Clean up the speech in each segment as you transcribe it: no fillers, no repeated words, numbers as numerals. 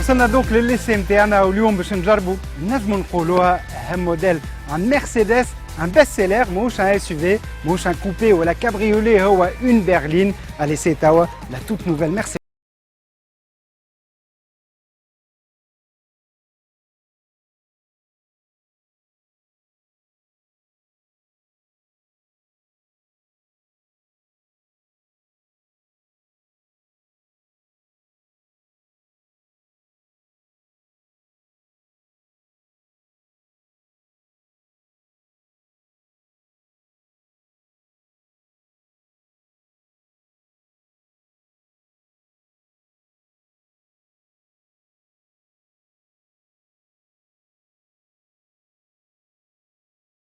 وصلنا دوك للليسي نتاعنا واليوم باش نجربوا نجموا نقولوها اهم موديل عن مرسيدس ان بيست سيلر ماهوش ان اس يو في ماهوش ان كوبي ولا كابريولي هو اون برلين الي سي توا لا توت نوفيل مرسيدس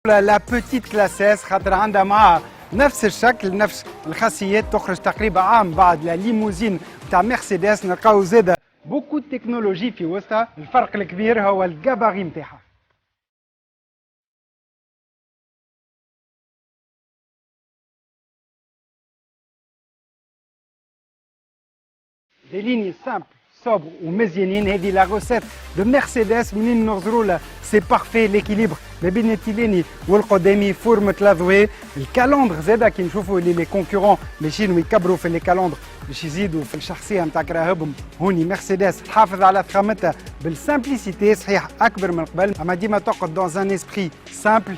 لا بوتيت كلاسيس خاطر عندها معها نفس الشكل نفس الخاصيات تخرج تقريبا عام بعد لا ليموزين تاع مرسيدس نلقاو زاده بوكو تكنولوجي في وسطها الفرق الكبير هو الجاباري نتاعها دي ليني سامبل sobre ومزيانين هذه لا روسيت دو مرسيدس منين نغزروا له سي بارفي ليكيليبر ما بين التيلاني والقدامي فورمة لاضوي الكالندر زاده كي نشوفوا لي كونكورون ماشيين يكبروا في لي كالندر باش يزيدوا في الشخصيه نتاع كراهبهم هوني مرسيدس تحافظ على فخامتها بالسامبليسيتي صحيح اكبر من قبل اما ديما تقعد دون ان اسبري سامبل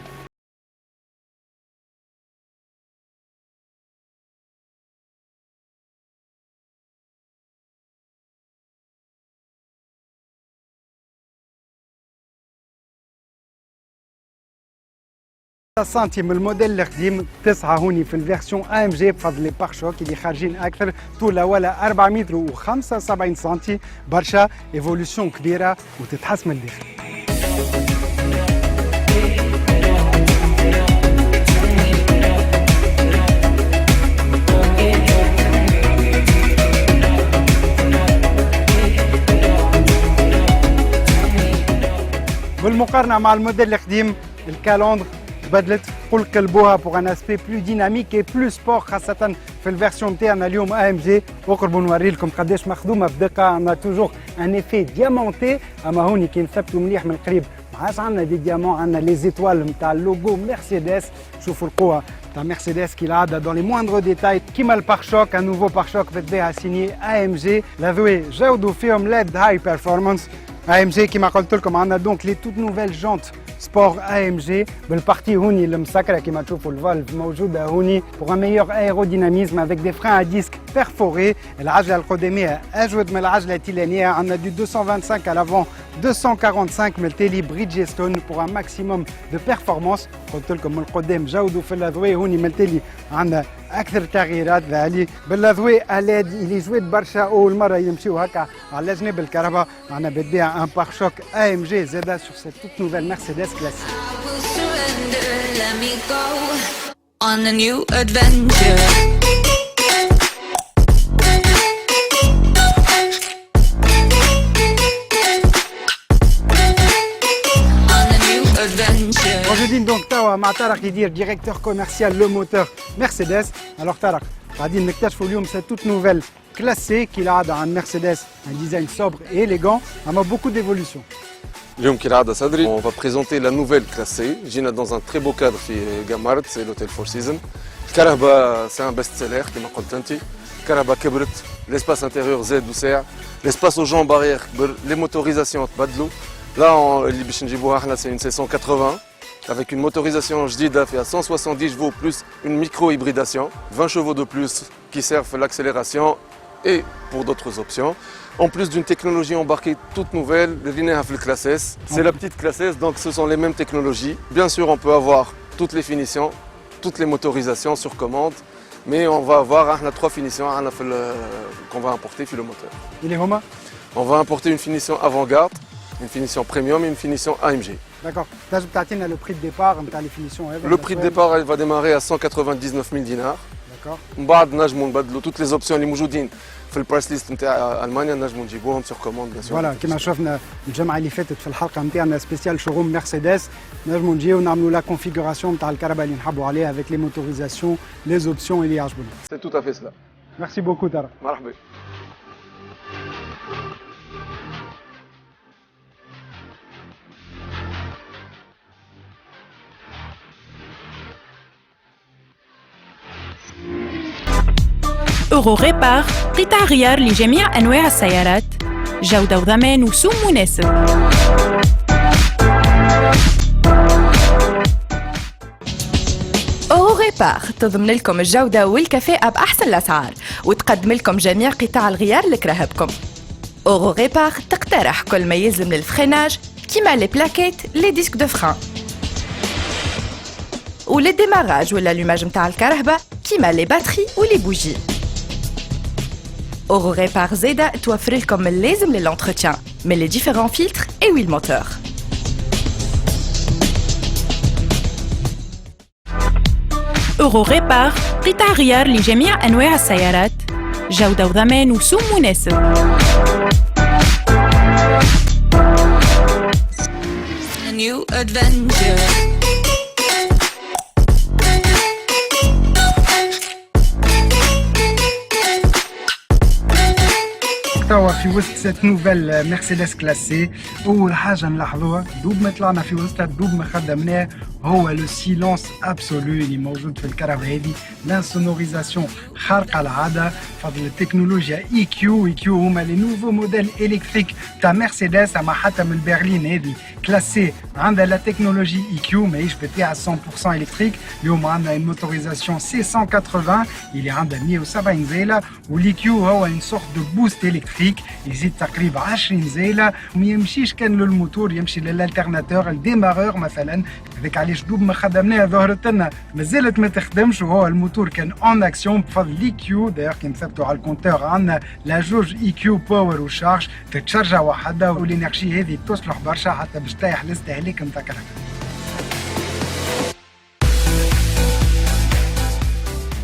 سنتيم الموديل القديم تسعة هوني في الفيرسيون ا ام جي بفضل لي بار شوك اللي خارجين اكثر طولها ولا 4 متر و75 سنتي برشا ايفولوسيون كبيره وتتحس من الداخل. بالمقارنه مع الموديل القديم الكالندر بدلت قل قلبوها بوغ ان اسبي بلو ديناميك اي بلو سبور خاصة في الفيرسيون نتاعنا اليوم ا ام جي وقربوا نوري لكم قداش مخدومة بدقة عندنا توجور ان افي ديامونتي اما هوني كي نثبتوا مليح من القريب ما عادش عندنا دي ديامون عندنا لي زيتوال نتاع اللوغو مرسيدس شوفوا القوة نتاع مرسيدس كي العادة دون لي موندرو ديتاي كيما البار شوك ان نوفو بار شوك بتبيعها سيني ا ام جي لاذوي جودوا فيهم ليد هاي بيرفورمانس ا ام جي كيما قلت لكم عندنا دونك لي توت نوفيل جونت سبور ا ام جي بالبارتي هوني المسكره كما تشوفوا الفالف موجوده هوني بوغ ان ميور ايروديناميزم افيك دي فران ا ديسك بيرفوري العجله القداميه اجود من العجله التيلانيه عندنا دو 225 على لافون 245 من التالي بريدجستون بوغ ان ماكسيموم دو بيرفورمانس قلت لكم من القدام جودوا في الاضواء هوني من التالي عندنا اكثر تغييرات ذالي بالاضواء اليد اللي جويد برشا اول مره يمشيو هكا على جنب الكهرباء معنا بتبيع ان بار شوك ا ام جي زاده سور سيت توت نوفيل مرسيدس كلاسيك. On a new adventure. موجودين دونك توا مع طارق يدير ديريكتور كوميرسيال لو موتور مرسيدس. الوغ طارق غادي نكتشفوا اليوم سي توت نوفيل كلاسي كي العاده عن مرسيدس ان ديزاين سوبر اي اليغون اما بوكو ديفولوسيون. اليوم كي العاده صدري on va présenter la nouvelle classée. جينا dans un très beau cadre في جامارد سي لوتيل فور سيزون. الكهرباء سي ان بيست سيلر كما قلت انت. الكهرباء كبرت ليسباس انتيريور زاد وسع ليسباس او جون بارير كبر لي موتوريزاسيون تبدلوا. لا اللي باش نجيبوها احنا سي une 680 avec une motorisation جديدة فيها 170 chevaux plus une micro-hybridation, 20 chevaux de plus qui servent l'accélération et pour d'autres options. En plus d'une technologie embarquée toute nouvelle, le Linéaf le Classe S. C'est la petite Classe S, donc ce sont les mêmes technologies. Bien sûr, on peut avoir toutes les finitions, toutes les motorisations sur commande, mais on va avoir 3 finitions qu'on va importer sur le moteur. On va importer une finition avant-garde, une finition premium et une finition AMG. D'accord. Le prix de départ, les finitions. Le prix de départ, elle va démarrer à 199 000 dinars. D'accord. بعد نجموا نبدلوا toutes les options اللي موجودين في البرايس ليست نتاع المانيا نجموا نجيبوهم سور كوموند بيان سور. فوالا كما شفنا الجمعه اللي فاتت في الحلقه نتاعنا سبيسيال شوروم مرسيدس نجموا نجيو نعملوا لا كونفيغوراسيون نتاع الكهرباء اللي نحبوا عليها avec les motorisations, les options اللي يعجبونا. C'est tout à fait cela. Merci beaucoup Tara. مرحبا. أورو ريبار قطع غيار لجميع أنواع السيارات، جودة وضمان وسوم مناسب. أورو ريبار تضمن لكم الجودة والكفاءة بأحسن الأسعار وتقدم لكم جميع قطع الغيار اللي كرهبكم. أورو ريبار تقترح كل ما يلزم للفريناج كيما لي بلاكيت لي ديسك دو فران ولي ديماراج ولا لوماج متاع الكهرباء كيما لي باتري ولي بوجي. أورو ريبار زادا توفر لكم اللازم للانتروتيان من لي ديفيرون فلتر اي ويل موتور. أورو ريبار قطع غيار لجميع أنواع السيارات، جودة وضمان وسوم مناسب. New adventure. توا في وسط سيت نوفيل مرسيدس كلاسي، أول حاجة نلاحظوها دوب ما طلعنا في وسطها دوب ما خدمناه هو لو سيلونس ابسولو اللي موجود في الكهرباء هذه، لانسونوريزاسيون خارقة العادة فضل التكنولوجيا اي كيو هما لي نوفو موديل الكتريك تاع مرسيدس، اما حتى من برلين هذه كلاسي عندها لا تكنولوجي اي كيو ماهيش بتاع 100% الكتريك. اليوم عندنا une motorisation C180 اللي عندها 170 زيلة، والاي كيو هو une sorte de boost électrique يزيد تقريبا 20 زيلة، وما يمشيش كان للموتور يمشي للالترناتور الديمارور مثلا. هذاك علاش دوب ما خدمناها ظهرت لنا مازالت ما تخدمش، وهو الموتور كان اون اكسيون بفضل الاي كيو. دايوغ كي نثبتوا على الكونتور عندنا لا جوج اي كيو باور وشارج تتشارجا وحده، والانرجي هذه تصلح برشا حتى باش تريح الاستهلاك نتاع الكهرباء.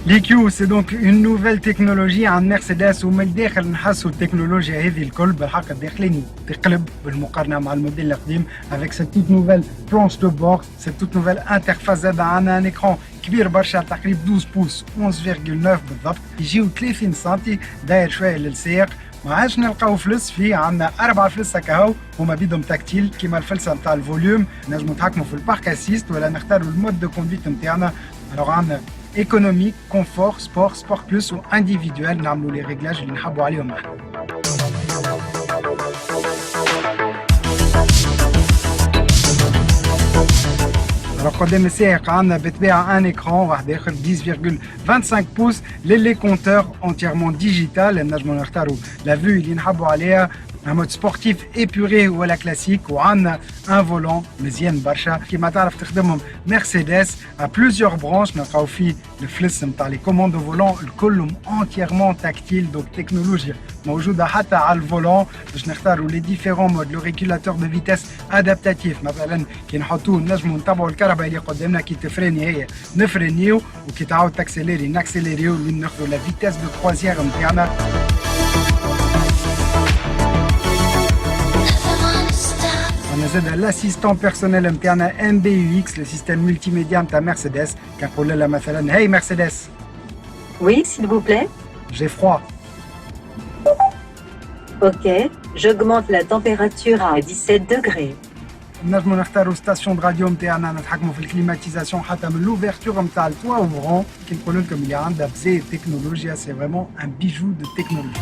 l'EQ c'est donc une nouvelle technologie عن مرسيدس، ومن الداخل نحسوا التكنولوجيا هذه الكل بالحق الداخلين تقلب بالمقارنه مع الموديل القديم avec cette toute nouvelle planche de bord, cette toute nouvelle interface زاد عندنا ان اكران كبير برشا تقريبا 12 بوس 11.9 بالضبط، يجيو 30 سنتي داير شويه للسياق. ما عادش نلقاو فلس فيه، عندنا 4 فلس هكاهو هما بيدهم تاكتيل كيما الفلسه نتاع الفوليوم، نجمو نتحكموا في البارك اسيست ولا نختاروا المود دو كوندويت نتاعنا. الوغ عندنا économique, confort, sport plus ou individuel, نعملوا les réglages اللي نحبوا عليهم احنا. قدام السائق عندنا بالطبيعة ان اكران واحد اخر 10.25 بوس للي كونتور انتيرمون ديجيتال، نجموا نختاروا لا فيو اللي نحبوا عليها، un mode sportif épuré ولا كلاسيك، وعندنا ان فولون مزيان برشا كيما تعرف تخدمهم مرسيدس à plusieurs branches. نلقاو فيه الفلس نتاع لي كوموند فولون الكلهم انتيرمون تاكتيل، دونك تكنولوجيا موجوده حتى على الفولون باش نختاروا لي ديفيرون مود. لو ريكولاتور دو فيتاس ادابتاتيف مثلا كي نحطوه نجموا نتبعوا الكهرباء اللي قدامنا، كي تفريني هي نفرينيو وكي تعاود تاكسيليري ناكسيليريو وناخذوا لا فيتاس دو كروزيير نتاعنا. On a زاد l'assistant personnel نتاعنا MBUX le système multimédia نتاع مرسيدس. كنقول لها مثلا هاي مرسيدس. Oui, s'il vous plaît. J'ai froid. Ok, j'augmente la température à 17 degrés. نجمو نختاروا ستاسيون راديو نتاعنا، نتحكموا في الكليماتيزاسيون حتى من لوفرتور نتاع التوا اوفرون. كي نقول لكم اللي عندها بزاف تكنولوجيا، سي فريمون ان بيجو دو تكنولوجيا.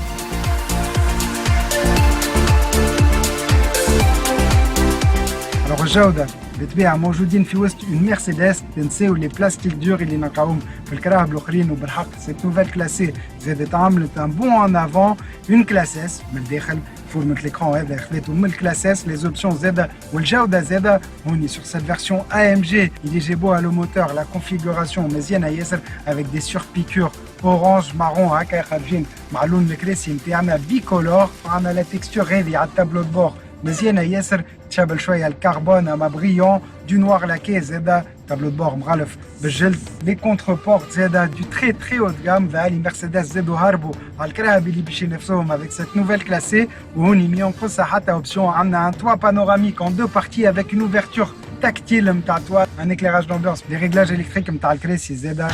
الجودة بالطبيعة موجودين في وسط اون مرسيدس، تنساو لي بلاستيك دور اللي نلقاوهم في الكراهب الاخرين، وبالحق سيت نوفيل كلاسي زادت عملت ان بون ان افون اون كلاسيس من الداخل. فورمة الإكران هذا خذيته من الكلاسيس، لي زوبسيون زاده والجودة زاده. هوني سور سيت فيرسيون AMG اللي جابوها لو موتور لا كونفيغوراسيون مزيانة ياسر افيك دي سوربيكور اورانج مارون هكا خارجين مع اللون الكراسي نتاعنا بيكولور. عندنا لا تكستور هذه على التابلو دو بور مزيانة ياسر، تشابل شويه الكربون اما بريون دو نوار لاكي زاده، تابلو دو بور مغلف بالجلد. لي كونتر بورت زاده دو تري تري او دغام، فهالي مرسيدس زادوا هربوا على الكراهب اللي باش ينافسوهم افيك سيت نوفيل كلاسي. وهوني ما ينقصها حتى اوبسيون، عندنا ان توا بانوراميك ان دو بارتي افيك اون اوفرتور تاكتيل نتاع توا، ان اكليراج دامبيونس، لي ريغلاج الكتريك نتاع الكراسي زاده.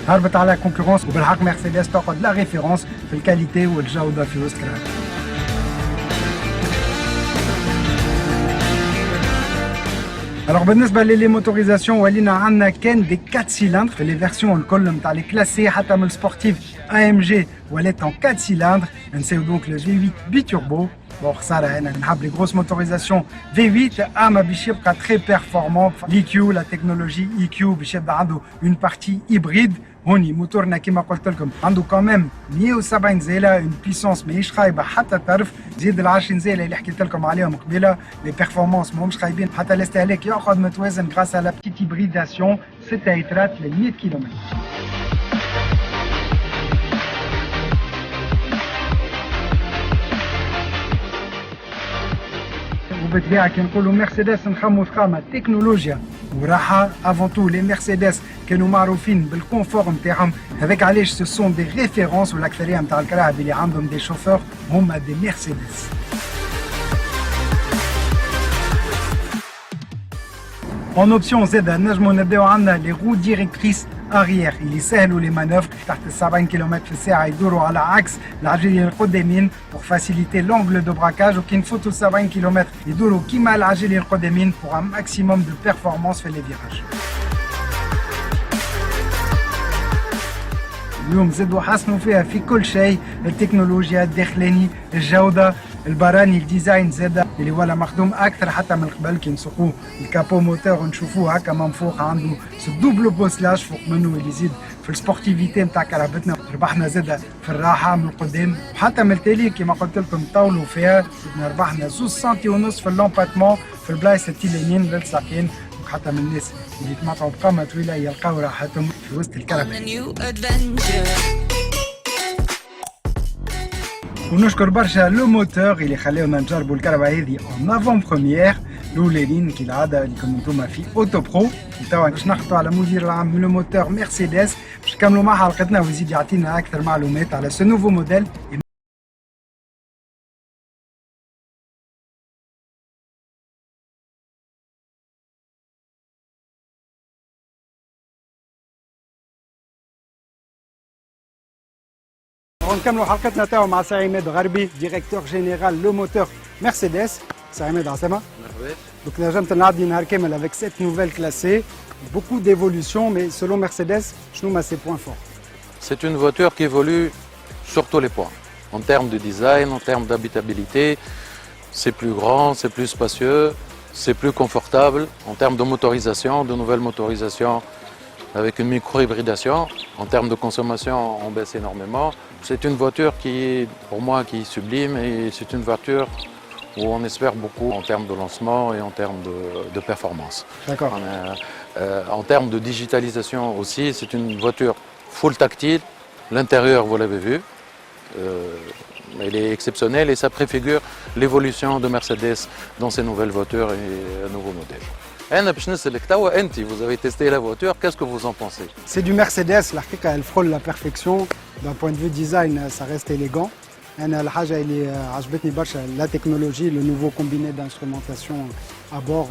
هربت على كونكورونس، وبالحق مرسيدس تاخذ لا ريفيرونس في الكاليتي والجوده في وسط العالم. Alors بالنسبه لي موتوريزاسيون ولينا عندنا كان دي 4 سيلندر في لي فيرسيون الكل نتاع لي كلاسي حتى من السبورتيف AMG ولات en 4 سيلندر. نساو دونك لو V8 بيتوربو. بون خساره انا نحب لي غروس موتوريزاسيون V8 اما باش يبقى تري بيرفورمون. l'EQ لا تكنولوجي EQ باش يبدا عنده اون بارتي هيبريد. هوني موتورنا كما قلت لكم عنده كمان 170 زيله اون بيسونس ماهيش خايبه حتى طرف. زيد ال 20 زيله اللي حكيت لكم عليهم قبيله لي بيرفورمانس ماهمش خايبين حتى الاستهلاك يقعد متوازن غراس على بتيت هيبريداسيون 6 ايترات ل 100 كيلومتر. وبالطبيعه كي نقولوا مرسيدس نخموا فخامه تكنولوجيا وراحه. افون تو لي مرسيدس كانوا معروفين بالكونفور نتاعهم. هذاك علاش سو سون دي ريفيرونس والاكثريه نتاع الكراهب اللي عندهم دي شوفور هما دي مرسيدس. En option زاده نجموا نبداو عندنا لي رو ديريكتريس اريير اللي يسهلوا لي مانوفر تحت 70 كم في الساعه يدوروا على عكس العجلين القدامين pour faciliter l'angle de braquage. وكي نفوتوا 70 كم يدوروا كيما العجلين القدامين pour un maximum de performance في لي فيراج. اليوم زادوا حسنوا فيها في كل شيء. التكنولوجيا الداخلاني الجوده البراني الديزاين زاده اللي ولا مخدوم اكثر حتى من قبل. كي نسوقوه الكابو موتور ونشوفوه هكا من فوق عنده دوبل بوسلاج فوق منه اللي يزيد في السبورتيفيتي نتاع كرهبتنا. ربحنا زاده في الراحه من القدام وحتى من التالي كما قلت لكم طولوا فيها. زدنا ربحنا 2 سنتي ونص في اللومباتمون في البلايص التيلانيين للساقين. حتى من الناس اللي يتمتعوا بقامه طويله يلقاو راحتهم في وسط الكرهبه. ونشكر برشا لو موتور اللي خلاونا نجربوا الكهرباء هذه اون افون بروميير. الاولين كالعاده لكم انتم في اوتو برو. توا باش نحطوا على مدير العام من الموتور مرسيدس باش نكملوا مع حلقتنا ويزيد يعطينا اكثر معلومات على سو نوفو موديل. نكملوا حلقتنا تاعو مع سي عماد غربي ديريكتور جينيرال لو موتور مرسيدس. سي عماد عسلامة. مرحبا. دونك نجمت نعدي نهار كامل avec cette nouvelle classée, beaucoup d'évolution, mais selon Mercedes, شنو ما ses points forts? C'est une voiture qui évolue sur tous les points. En termes de design, en termes d'habitabilité, c'est plus grand, c'est plus spacieux, c'est plus confortable. En termes de motorisation, de nouvelles motorisations avec une micro-hybridation. En termes de consommation, on baisse énormément. C'est une voiture qui, pour moi, qui est sublime et c'est une voiture où on espère beaucoup en termes de lancement et en termes de performance. D'accord. En termes de digitalisation aussi, c'est une voiture full tactile. L'intérieur, vous l'avez vu, elle est exceptionnelle et ça préfigure l'évolution de Mercedes dans ces nouvelles voitures et nouveaux modèles. Vous avez testé la voiture, qu'est-ce que vous en pensez? C'est du Mercedes, elle frôle la perfection. D'un point de vue design, ça reste élégant. الحاجة اللي عجبتني برشا la technologie, le nouveau combiné d'instrumentation à bord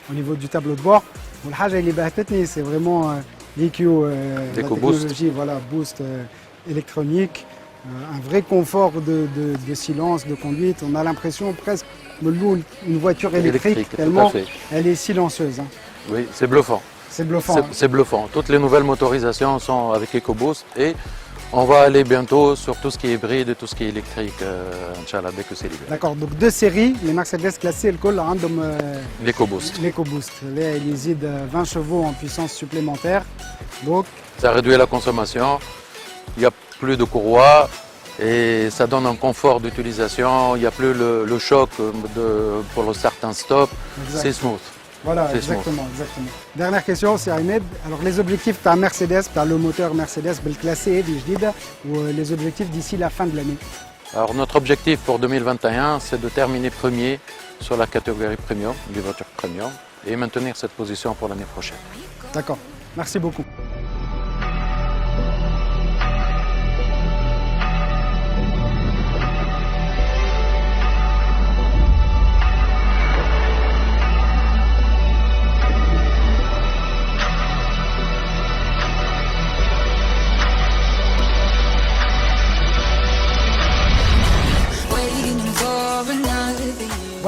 au niveau du tableau de bord. والحاجة اللي بهتتني c'est vraiment l'EQ, la technologie, voilà, boost électronique, un vrai confort de silence, de conduite. On a l'impression presque de louer une voiture électrique tellement elle est silencieuse. Hein. Oui, c'est bluffant. C'est bluffant. C'est bluffant. Toutes les nouvelles motorisations sont avec EcoBoost et on va aller bientôt sur tout ce qui est hybride et tout ce qui est électrique, Inch'Allah, dès que c'est libéré. D'accord, donc deux séries, les Mercedes classées, le col random. L'EcoBoost. L'EcoBoost. Là, il hésite 20 chevaux en puissance supplémentaire. Donc. Ça réduit la consommation, il n'y a plus de courroie et ça donne un confort d'utilisation, il n'y a plus le choc pour le certain stop, c'est smooth. Voilà, exactement, exactement. Dernière question, c'est Ahmed. Alors les objectifs, tu as Mercedes, tu as le moteur Mercedes, le classé, ou les objectifs d'ici la fin de l'année? Alors notre objectif pour 2021, c'est de terminer premier sur la catégorie premium, des voitures premium, et maintenir cette position pour l'année prochaine. D'accord, merci beaucoup.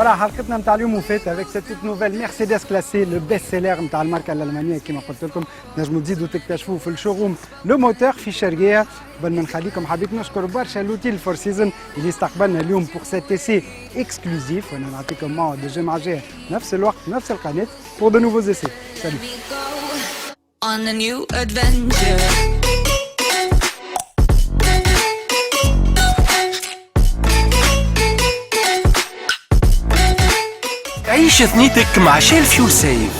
فوالا حلقتنا نتاع اليوم وفات avec cette toute nouvelle Mercedes classée le best seller نتاع الماركه الالمانيه كما قلت لكم نجموا تزيدوا تكتشفوه في الشوروم لو موتور في الشرقيه. قبل ما نخليكم حبيت نشكر برشا لوتيل فور سيزون اللي استقبلنا اليوم بور سيت اسي اكسكلوزيف وانا نعطيكم موعد الجمعه الجايه نفس الوقت نفس القناه pour de nouveaux essais. Salut. We go on a new adventure. عيش ثنيتك مع شيل فيول سيف.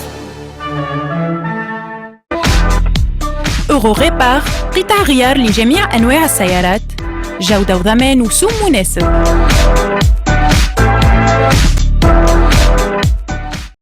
أورو ريبار قطع غيار لجميع أنواع السيارات، جودة وضمان وسوم مناسب.